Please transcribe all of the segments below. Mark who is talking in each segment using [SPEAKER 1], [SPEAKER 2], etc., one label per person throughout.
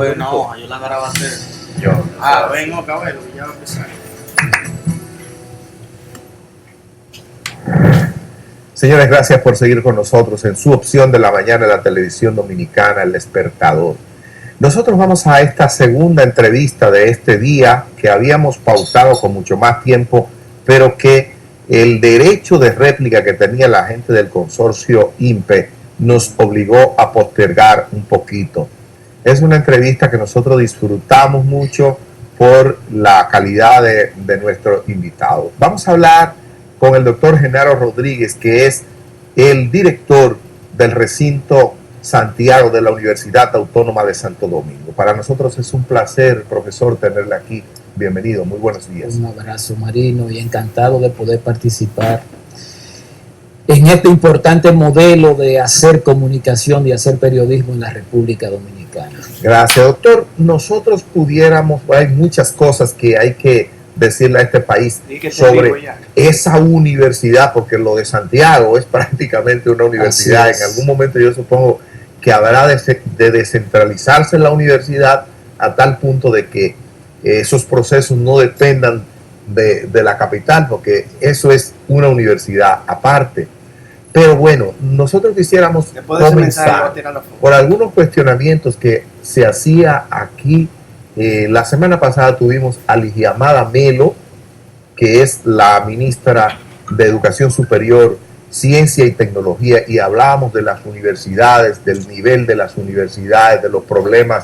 [SPEAKER 1] Pues no, yo la grabé.
[SPEAKER 2] Yo.
[SPEAKER 1] Vengo, cabrón, ya va a empezar.
[SPEAKER 2] Señores, gracias por seguir con nosotros en su opción de la mañana de la televisión dominicana, El Despertador. Nosotros vamos a esta segunda entrevista de este día que habíamos pautado con mucho más tiempo, pero que el derecho de réplica que tenía la gente del consorcio INPE nos obligó a postergar un poquito. Es una entrevista que nosotros disfrutamos mucho por la calidad de nuestro invitado. Vamos a hablar con el doctor Genaro Rodríguez, que es el director del recinto Santiago de la Universidad Autónoma de Santo Domingo. Para nosotros es un placer, profesor, tenerle aquí. Bienvenido, muy buenos días.
[SPEAKER 3] Un abrazo, Marino, y encantado de poder participar en este importante modelo de hacer comunicación, de hacer periodismo en la República Dominicana.
[SPEAKER 2] Gracias, doctor. Nosotros pudiéramos, hay muchas cosas que hay que decirle a este país sobre esa universidad, porque lo de Santiago es prácticamente una universidad. En algún momento yo supongo que habrá de descentralizarse la universidad a tal punto de que esos procesos no dependan de la capital, porque eso es una universidad aparte. Pero bueno, nosotros quisiéramos comenzar por algunos cuestionamientos que se hacía aquí. La semana pasada tuvimos a Ligiamada Melo, que es la ministra de Educación Superior, Ciencia y Tecnología, y hablábamos de las universidades, del nivel de las universidades, de los problemas,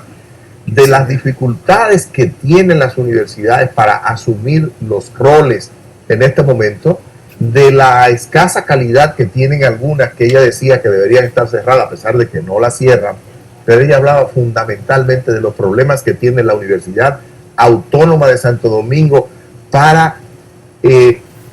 [SPEAKER 2] de las dificultades que tienen las universidades para asumir los roles en este momento, de la escasa calidad que tienen algunas, que ella decía que deberían estar cerradas a pesar de que no las cierran, pero ella hablaba fundamentalmente de los problemas que tiene la Universidad Autónoma de Santo Domingo para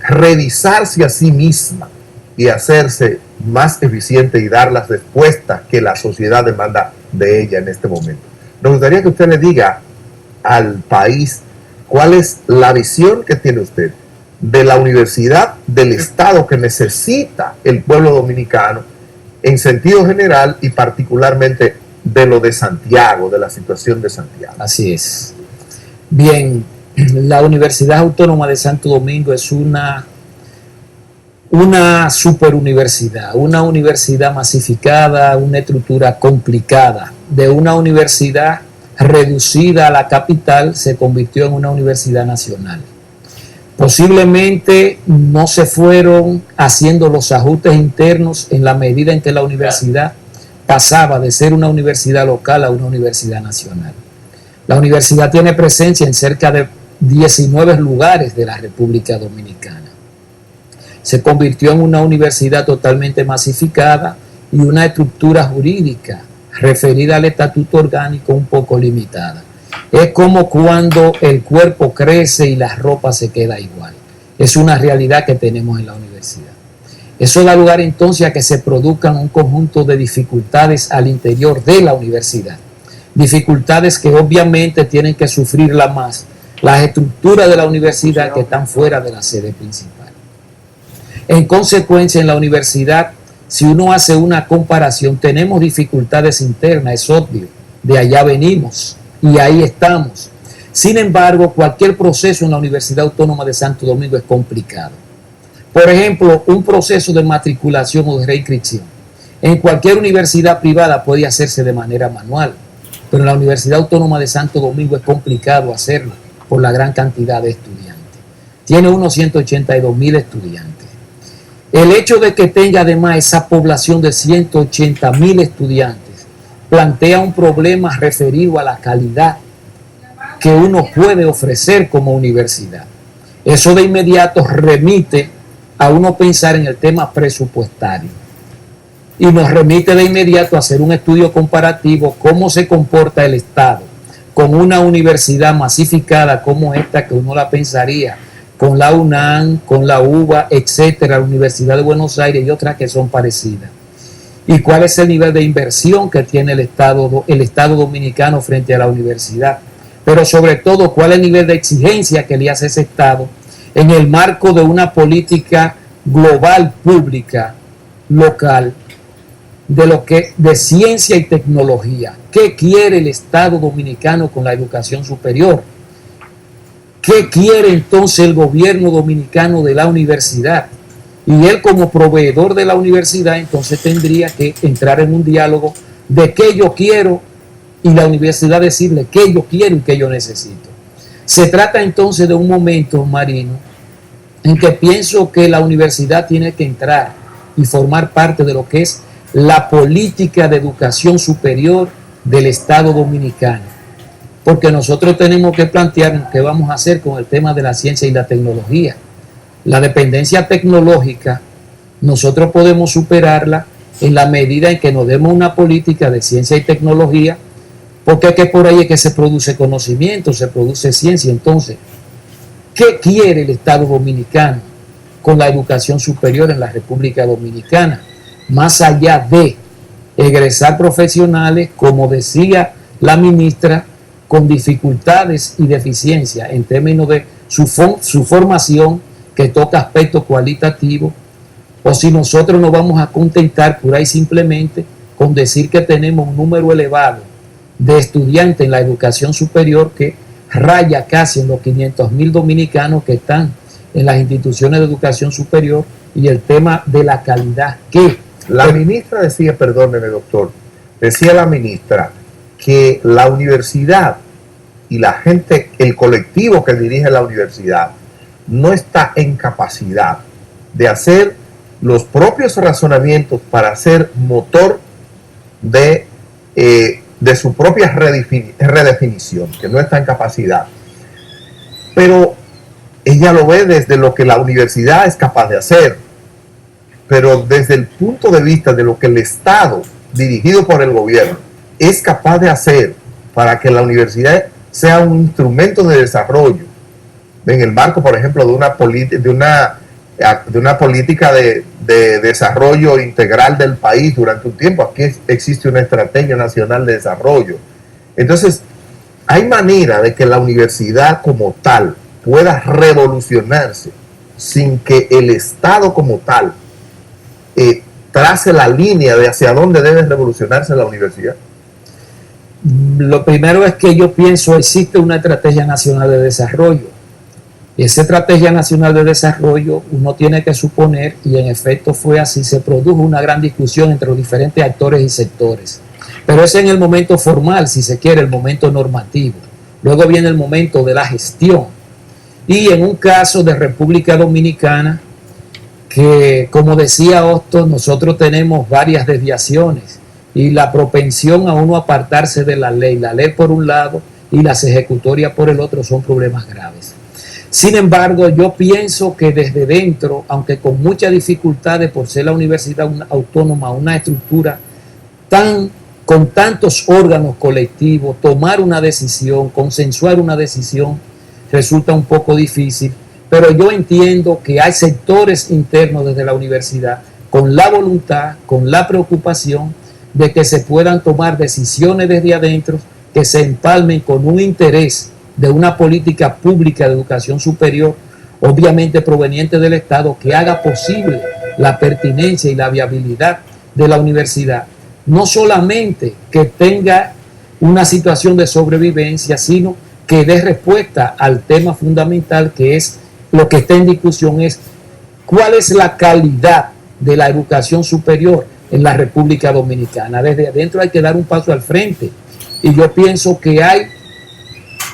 [SPEAKER 2] revisarse a sí misma y hacerse más eficiente y dar las respuestas que la sociedad demanda de ella en este momento. Nos gustaría que usted le diga al país cuál es la visión que tiene usted de la universidad del Estado que necesita el pueblo dominicano en sentido general y particularmente de lo de Santiago, de la situación de Santiago.
[SPEAKER 3] Así es. Bien, la Universidad Autónoma de Santo Domingo es una superuniversidad, una universidad masificada, una estructura complicada. De una universidad reducida a la capital se convirtió en una universidad nacional. Posiblemente no se fueron haciendo los ajustes internos en la medida en que la universidad pasaba de ser una universidad local a una universidad nacional. La universidad tiene presencia en cerca de 19 lugares de la República Dominicana. Se convirtió en una universidad totalmente masificada y una estructura jurídica referida al estatuto orgánico un poco limitada. Es como cuando el cuerpo crece y la ropa se queda igual. Es una realidad que tenemos en la universidad. Eso da lugar entonces a que se produzcan un conjunto de dificultades al interior de la universidad. Dificultades que obviamente tienen que sufrirla más las estructuras de la universidad que están fuera de la sede principal. En consecuencia, en la universidad, si uno hace una comparación, tenemos dificultades internas, es obvio, de allá venimos y ahí estamos. Sin embargo, cualquier proceso en la Universidad Autónoma de Santo Domingo es complicado. Por ejemplo, un proceso de matriculación o de reinscripción. En cualquier universidad privada puede hacerse de manera manual, pero en la Universidad Autónoma de Santo Domingo es complicado hacerlo por la gran cantidad de estudiantes. Tiene unos 182,000 estudiantes. El hecho de que tenga además esa población de 180,000 estudiantes plantea un problema referido a la calidad que uno puede ofrecer como universidad. Eso de inmediato remite a uno pensar en el tema presupuestario y nos remite de inmediato a hacer un estudio comparativo cómo se comporta el Estado con una universidad masificada como esta, que uno la pensaría con la UNAM, con la UBA, etcétera, la Universidad de Buenos Aires y otras que son parecidas. ¿Y cuál es el nivel de inversión que tiene el Estado dominicano frente a la universidad? Pero sobre todo, ¿cuál es el nivel de exigencia que le hace ese Estado en el marco de una política global, pública, local, de ciencia y tecnología, ¿qué quiere el Estado dominicano con la educación superior? ¿Qué quiere entonces el gobierno dominicano de la universidad? Y él como proveedor de la universidad entonces tendría que entrar en un diálogo de qué yo quiero y la universidad decirle qué yo quiero y qué yo necesito. Se trata entonces de un momento, Marino, en que pienso que la universidad tiene que entrar y formar parte de lo que es la política de educación superior del Estado dominicano. Porque nosotros tenemos que plantearnos qué vamos a hacer con el tema de la ciencia y la tecnología. La dependencia tecnológica, nosotros podemos superarla en la medida en que nos demos una política de ciencia y tecnología, porque es que por ahí es que se produce conocimiento, se produce ciencia. Entonces, ¿qué quiere el Estado dominicano con la educación superior en la República Dominicana? Más allá de egresar profesionales, como decía la ministra, con dificultades y deficiencias en términos de su formación, que toca aspectos cualitativos, o si nosotros nos vamos a contentar pura y simplemente con decir que tenemos un número elevado de estudiantes en la educación superior que raya casi en los 500,000 dominicanos que están en las instituciones de educación superior, y el tema de la calidad. ¿Qué?
[SPEAKER 2] La ministra decía, perdóneme doctor, decía la ministra que la universidad y la gente, el colectivo que dirige la universidad, no está en capacidad de hacer los propios razonamientos para ser motor de su propia redefinición, que no está en capacidad. Pero ella lo ve desde lo que la universidad es capaz de hacer, pero desde el punto de vista de lo que el Estado, dirigido por el gobierno, es capaz de hacer para que la universidad sea un instrumento de desarrollo, en el marco, por ejemplo, de una política de desarrollo integral del país durante un tiempo. Aquí existe una estrategia nacional de desarrollo. Entonces, hay manera de que la universidad como tal pueda revolucionarse sin que el Estado como tal trace la línea de hacia dónde debe revolucionarse la universidad.
[SPEAKER 3] Lo primero es que yo pienso existe una estrategia nacional de desarrollo. Esa estrategia nacional de desarrollo uno tiene que suponer, y en efecto fue así, se produjo una gran discusión entre los diferentes actores y sectores. Pero es en el momento formal, si se quiere, el momento normativo. Luego viene el momento de la gestión. Y en un caso de República Dominicana, que como decía Hostos, nosotros tenemos varias desviaciones y la propensión a uno apartarse de la ley por un lado y las ejecutorias por el otro, son problemas graves. Sin embargo, yo pienso que desde dentro, aunque con muchas dificultades por ser la universidad autónoma, una estructura con tantos órganos colectivos, tomar una decisión, consensuar una decisión, resulta un poco difícil, pero yo entiendo que hay sectores internos desde la universidad con la voluntad, con la preocupación de que se puedan tomar decisiones desde adentro que se empalmen con un interés de una política pública de educación superior, obviamente proveniente del Estado, que haga posible la pertinencia y la viabilidad de la universidad. No solamente que tenga una situación de sobrevivencia, sino que dé respuesta al tema fundamental, que es lo que está en discusión, es cuál es la calidad de la educación superior en la República Dominicana. Desde adentro hay que dar un paso al frente, y yo pienso que hay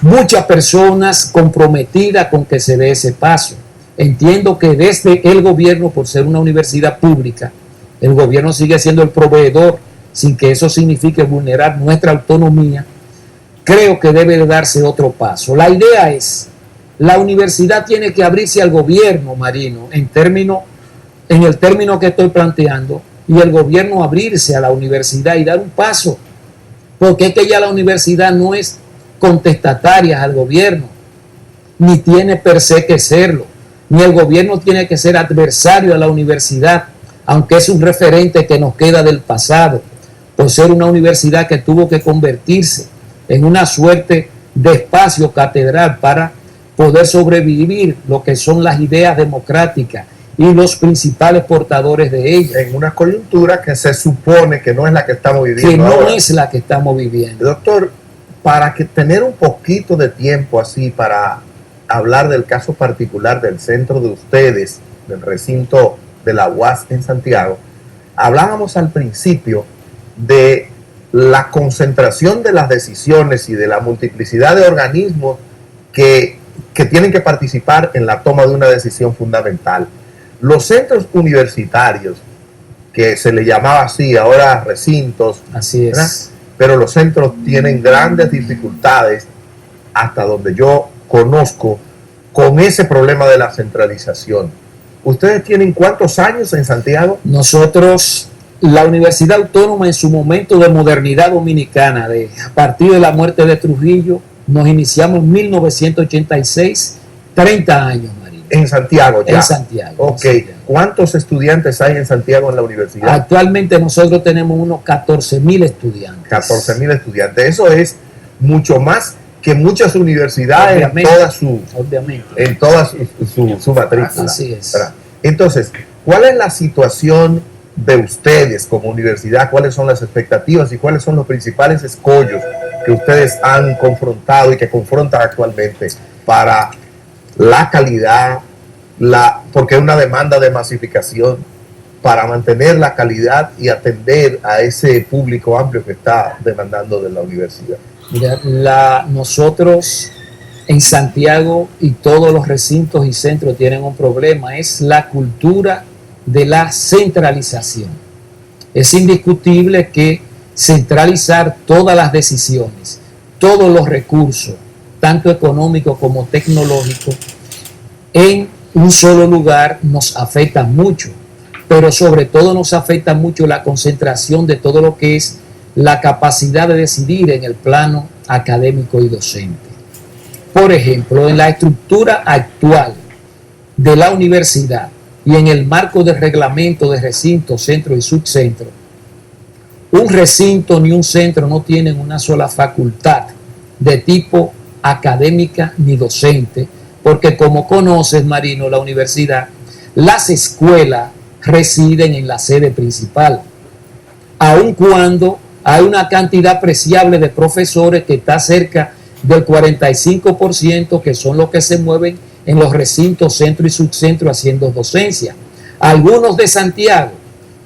[SPEAKER 3] muchas personas comprometidas con que se dé ese paso. Entiendo que desde el gobierno, por ser una universidad pública, el gobierno sigue siendo el proveedor, sin que eso signifique vulnerar nuestra autonomía. Creo que debe de darse otro paso. La idea es, la universidad tiene que abrirse al gobierno, Marino, en el término que estoy planteando, y el gobierno abrirse a la universidad y dar un paso, porque es que ya la universidad no es contestataria al gobierno, ni tiene per se que serlo, ni el gobierno tiene que ser adversario a la universidad, aunque es un referente que nos queda del pasado, por ser una universidad que tuvo que convertirse en una suerte de espacio catedral para poder sobrevivir lo que son las ideas democráticas y los principales portadores de ella.
[SPEAKER 2] En una coyuntura que se supone que no es la que estamos viviendo
[SPEAKER 3] Que no
[SPEAKER 2] ahora.
[SPEAKER 3] es la que estamos viviendo.
[SPEAKER 2] Doctor, para que tener un poquito de tiempo así para hablar del caso particular del centro de ustedes, del recinto de la UAS en Santiago, hablábamos al principio de la concentración de las decisiones y de la multiplicidad de organismos que tienen que participar en la toma de una decisión fundamental. Los centros universitarios, que se le llamaba así, ahora recintos,
[SPEAKER 3] Así es.
[SPEAKER 2] ¿verdad? Pero los centros tienen grandes dificultades, hasta donde yo conozco, con ese problema de la centralización. ¿Ustedes tienen cuántos años en Santiago?
[SPEAKER 3] Nosotros, la Universidad Autónoma en su momento de modernidad dominicana, a partir de la muerte de Trujillo, nos iniciamos en 1986, 30 años, Marino.
[SPEAKER 2] En Santiago ya.
[SPEAKER 3] En Santiago.
[SPEAKER 2] Ok.
[SPEAKER 3] En Santiago.
[SPEAKER 2] ¿Cuántos estudiantes hay en Santiago en la universidad?
[SPEAKER 3] Actualmente nosotros tenemos unos 14.000 estudiantes.
[SPEAKER 2] 14.000 estudiantes. Eso es mucho más que muchas universidades
[SPEAKER 3] Obviamente. Obviamente.
[SPEAKER 2] en toda su matrícula.
[SPEAKER 3] Así es.
[SPEAKER 2] ¿Verdad? Entonces, ¿cuál es la situación de ustedes como universidad? ¿Cuáles son las expectativas y cuáles son los principales escollos que ustedes han confrontado y que confrontan actualmente para la calidad, porque hay una demanda de masificación, para mantener la calidad y atender a ese público amplio que está demandando de la universidad?
[SPEAKER 3] Mira, nosotros en Santiago y todos los recintos y centros tienen un problema, es la cultura de la centralización. Es indiscutible que centralizar todas las decisiones, todos los recursos, tanto económicos como tecnológicos, en un solo lugar nos afecta mucho, pero sobre todo nos afecta mucho la concentración de todo lo que es la capacidad de decidir en el plano académico y docente. Por ejemplo, en la estructura actual de la universidad y en el marco del reglamento de recinto, centro y subcentro, un recinto ni un centro no tienen una sola facultad de tipo académica ni docente, porque como conoces, Marino, la universidad, las escuelas residen en la sede principal, aun cuando hay una cantidad apreciable de profesores que está cerca del 45%, que son los que se mueven en los recintos centro y subcentro haciendo docencia. Algunos de Santiago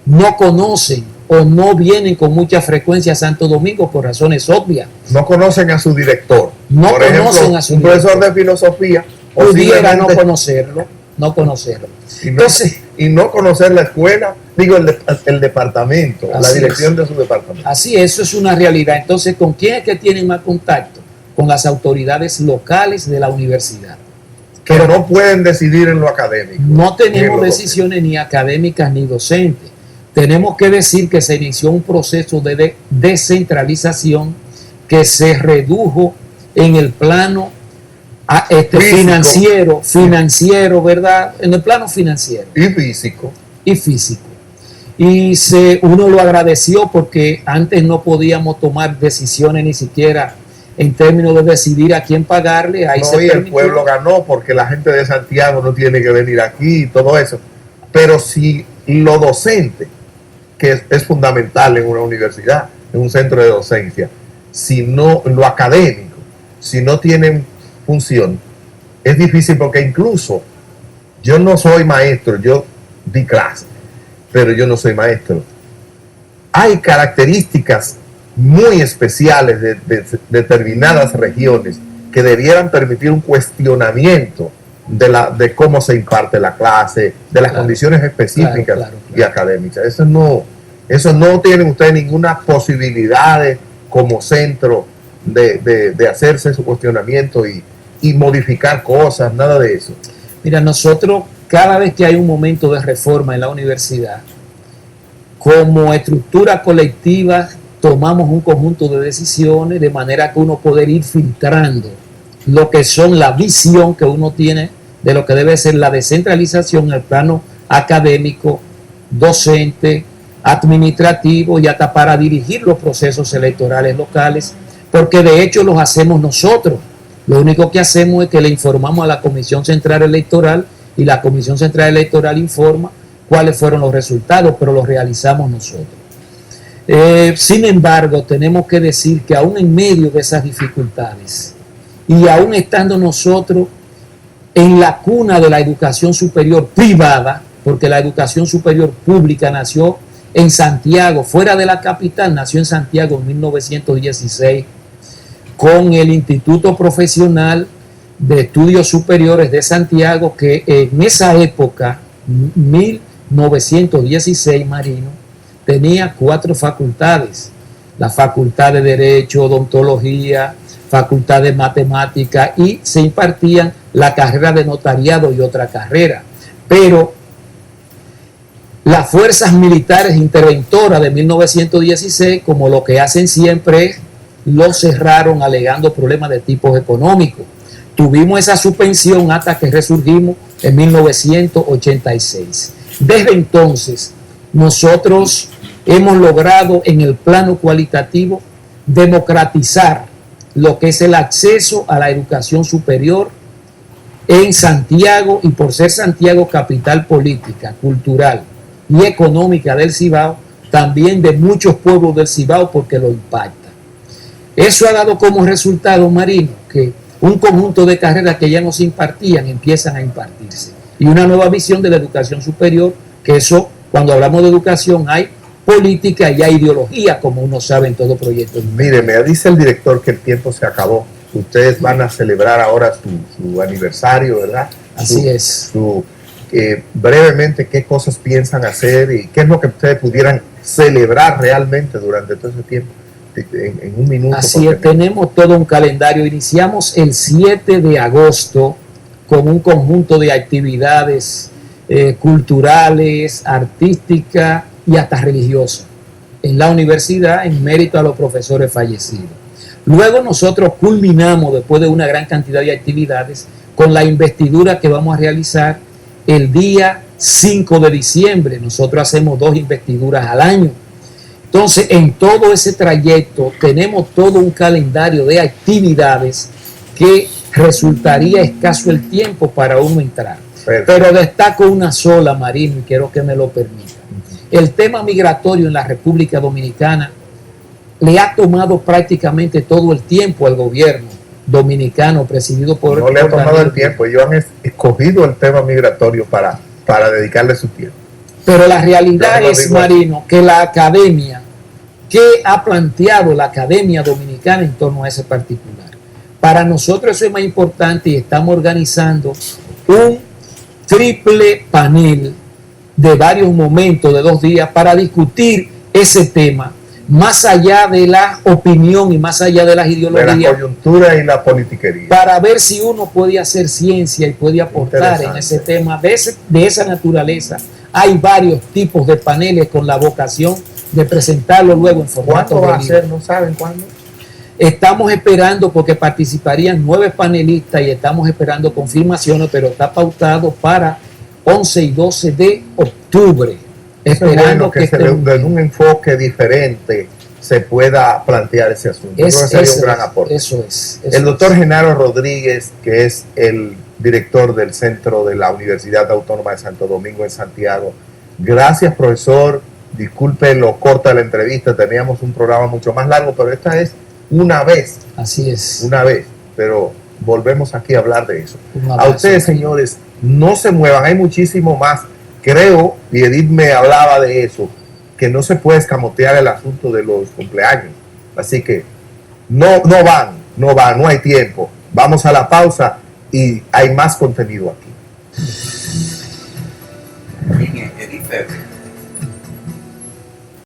[SPEAKER 3] no conocen o no vienen con mucha frecuencia a Santo Domingo por razones obvias.
[SPEAKER 2] No conocen a su director.
[SPEAKER 3] No
[SPEAKER 2] Por ejemplo,
[SPEAKER 3] conocen a su
[SPEAKER 2] un profesor
[SPEAKER 3] director.
[SPEAKER 2] de filosofía
[SPEAKER 3] Pudiera no
[SPEAKER 2] posiblemente,
[SPEAKER 3] conocerlo.
[SPEAKER 2] Entonces, y no conocer la escuela, digo el departamento, la
[SPEAKER 3] Así
[SPEAKER 2] dirección de su departamento.
[SPEAKER 3] Así, eso es una realidad. Entonces, ¿con quién es que tienen más contacto? Con las autoridades locales de la universidad.
[SPEAKER 2] Que no pueden decidir en lo académico.
[SPEAKER 3] No
[SPEAKER 2] ni en
[SPEAKER 3] tenemos
[SPEAKER 2] lo
[SPEAKER 3] decisiones ni académicas ni docentes. Tenemos que decir que se inició un proceso de descentralización que se redujo en el plano
[SPEAKER 2] Físico.
[SPEAKER 3] financiero, ¿verdad? En el plano financiero
[SPEAKER 2] y físico.
[SPEAKER 3] y físico. Y uno lo agradeció porque antes no podíamos tomar decisiones ni siquiera en términos de decidir a quién pagarle. Ahí
[SPEAKER 2] No, y el pueblo ganó porque la gente de Santiago no tiene que venir aquí y todo eso. Pero si lo docente, que es fundamental en una universidad, en un centro de docencia, si no, lo académico, si no tienen función, es difícil, porque incluso yo no soy maestro, yo di clase, pero yo no soy maestro. Hay características muy especiales de determinadas regiones que debieran permitir un cuestionamiento de cómo se imparte la clase, de las condiciones específicas y académicas. Eso no tienen ustedes ninguna posibilidad como centro de hacerse su cuestionamiento y modificar cosas, nada de eso.
[SPEAKER 3] Mira, nosotros cada vez que hay un momento de reforma en la universidad, como estructura colectiva tomamos un conjunto de decisiones de manera que uno poder ir filtrando lo que son la visión que uno tiene de lo que debe ser la descentralización en el plano académico, docente, administrativo y hasta para dirigir los procesos electorales locales, porque de hecho los hacemos nosotros. Lo único que hacemos es que le informamos a la Comisión Central Electoral y la Comisión Central Electoral informa cuáles fueron los resultados, pero los realizamos nosotros. Sin embargo, tenemos que decir que aún en medio de esas dificultades y aún estando nosotros en la cuna de la educación superior privada, porque la educación superior pública nació en Santiago, fuera de la capital, nació en Santiago en 1916, con el Instituto Profesional de Estudios Superiores de Santiago, que en esa época, 1916, Marino, tenía 4 facultades: la Facultad de Derecho, Odontología, Facultad de Matemática, y se impartían la carrera de notariado y otra carrera. Pero las fuerzas militares interventoras de 1916, como lo que hacen siempre es, lo cerraron alegando problemas de tipo económico. Tuvimos esa suspensión hasta que resurgimos en 1986. Desde entonces, nosotros hemos logrado en el plano cualitativo democratizar lo que es el acceso a la educación superior en Santiago, y por ser Santiago capital política, cultural y económica del Cibao, también de muchos pueblos del Cibao, porque lo impacta. Eso ha dado como resultado, Marino, que un conjunto de carreras que ya no se impartían empiezan a impartirse, y una nueva visión de la educación superior, que eso, cuando hablamos de educación, hay política y hay ideología, como uno sabe en todo proyecto.
[SPEAKER 2] Mire, me dice el director que el tiempo se acabó. Ustedes van a celebrar ahora su aniversario, ¿verdad?
[SPEAKER 3] Así es.
[SPEAKER 2] Brevemente, ¿qué cosas piensan hacer y qué es lo que ustedes pudieran celebrar realmente durante todo ese tiempo? En un minuto.
[SPEAKER 3] Así es, tenemos todo un calendario. Iniciamos el 7 de agosto con un conjunto de actividades culturales, artísticas y hasta religiosas en la universidad, en mérito a los profesores fallecidos. Luego nosotros culminamos, después de una gran cantidad de actividades, con la investidura que vamos a realizar el día 5 de diciembre. Nosotros hacemos 2 investiduras al año. Entonces, en todo ese trayecto tenemos todo un calendario de actividades que resultaría escaso el tiempo para uno entrar. Pero destaco una sola, Marino, y quiero que me lo permita. El tema migratorio en la República Dominicana le ha tomado prácticamente todo el tiempo al gobierno dominicano, presidido por...
[SPEAKER 2] No le ha tomado el tiempo, ellos han escogido el tema migratorio para dedicarle su tiempo.
[SPEAKER 3] Pero la realidad es, Marino, que la academia, ¿qué ha planteado la Academia Dominicana en torno a ese particular? Para nosotros eso es más importante, y estamos organizando un triple panel de varios momentos, de 2 días, para discutir ese tema, más allá de la opinión y más allá de las ideologías,
[SPEAKER 2] de la coyuntura y la politiquería,
[SPEAKER 3] para ver si uno puede hacer ciencia y puede aportar en ese tema de esa naturaleza. Hay varios tipos de paneles con la vocación de presentarlo luego en formato.
[SPEAKER 2] ¿Cuándo va a ser? ¿No saben cuándo?
[SPEAKER 3] Estamos esperando, porque participarían 9 panelistas y estamos esperando confirmaciones, pero está pautado para 11 y 12 de octubre. Esperando que
[SPEAKER 2] desde un enfoque diferente se pueda plantear ese asunto. Creo que sería un gran aporte.
[SPEAKER 3] Eso es.
[SPEAKER 2] El doctor Genaro Rodríguez, que es el director del Centro de la Universidad Autónoma de Santo Domingo en Santiago. Gracias, profesor. Disculpe lo corta de la entrevista, teníamos un programa mucho más largo, pero esta es una vez.
[SPEAKER 3] Así es.
[SPEAKER 2] Una vez, pero volvemos aquí a hablar de eso. A ustedes, señores, no se muevan, hay muchísimo más. Creo, y Edith me hablaba de eso, que no se puede escamotear el asunto de los cumpleaños. Así que no hay tiempo. Vamos a la pausa y hay más contenido aquí.
[SPEAKER 1] Edith Febre.